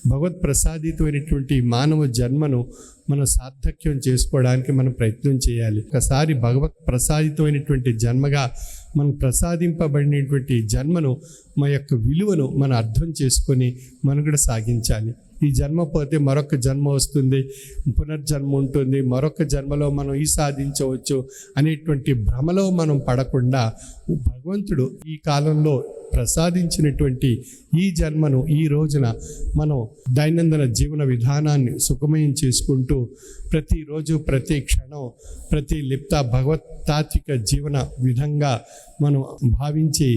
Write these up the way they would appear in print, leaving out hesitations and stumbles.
భగవత్ ప్రసాదితమైనటువంటి మానవ జన్మను మనం సార్థక్యం చేసుకోవడానికి మనం ప్రయత్నం చేయాలి. ఒకసారి భగవత్ ప్రసాదితమైనటువంటి జన్మగా మనం ప్రసాదింపబడినటువంటి జన్మను మా యొక్క విలువను మనం అర్థం చేసుకొని మనుగడ సాగించాలి. ఈ జన్మ పోతే మరొక జన్మ వస్తుంది, పునర్జన్మ ఉంటుంది, మరొక జన్మలో మనం ఈ సాధించవచ్చు అనేటువంటి భ్రమలో మనం పడకుండా భగవంతుడు ఈ కాలంలో ప్రసాదించినటువంటి ఈ జన్మను ఈ రోజున మనం దైనందిన జీవన విధానాన్ని సుఖమయం చేసుకుంటూ ప్రతిరోజు ప్రతి క్షణం ప్రతి లిప్త భగవత్తాత్విక జీవన విధంగా మనం భావించి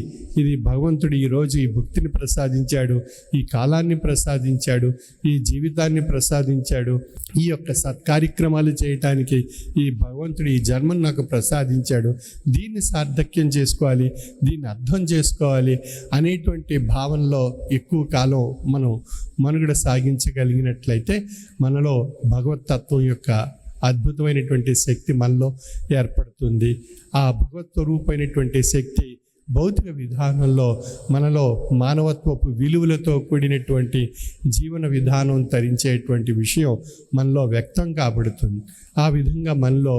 ఇది భగవంతుడు ఈరోజు ఈ భక్తిని ప్రసాదించాడు, ఈ కాలాన్ని ప్రసాదించాడు, ఈ జీవితాన్ని ప్రసాదించాడు, ఈ యొక్క సత్కార్యక్రమాలు చేయటానికి ఈ భగవంతుడు ఈ జన్మను నాకు ప్రసాదించాడు, దీన్ని సార్థక్యం చేసుకోవాలి, దీన్ని అర్థం చేసుకోవాలి అనేటువంటి భావనలో ఎక్కువ కాలం మనం మనుగడ సాగించగలిగినట్లయితే మనలో భగవతత్వం యొక్క అద్భుతమైనటువంటి శక్తి మనలో ఏర్పడుతుంది. ఆ భగవత్ స్వరూపమైనటువంటి శక్తి భౌతిక విధానంలో మనలో మానవత్వపు విలువలతో కూడినటువంటి జీవన విధానం తరించేటువంటి విషయం మనలో వ్యక్తం కాబడుతుంది. ఆ విధంగా మనలో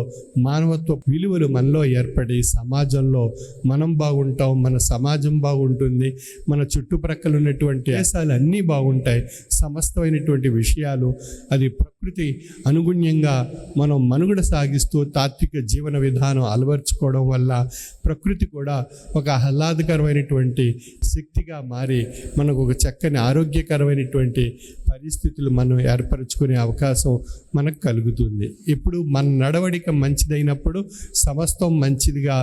మానవత్వ విలువలు మనలో ఏర్పడి సమాజంలో మనం బాగుంటాం, మన సమాజం బాగుంటుంది, మన చుట్టుప్రక్కల ఉన్నటువంటి దేశాలు అన్నీ బాగుంటాయి. సమస్తమైనటువంటి విషయాలు అది ప్రకృతి అనుగుణ్యంగా మనం మనుగడ సాగిస్తూ తాత్విక జీవన విధానం అలవర్చుకోవడం వల్ల ప్రకృతి కూడా ఒక ఆహ్లాదకరమైనటువంటి శక్తిగా మారి మనకు ఒక చక్కని ఆరోగ్యకరమైనటువంటి పరిస్థితులు మనం ఏర్పరచుకునే అవకాశం మనకు కలుగుతుంది. ఇప్పుడు మన నడవడిక మంచిదైనప్పుడు సమస్తం మంచిదిగా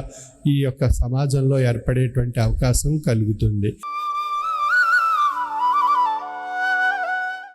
ఈ యొక్క సమాజంలో ఏర్పడేటువంటి అవకాశం కలుగుతుంది.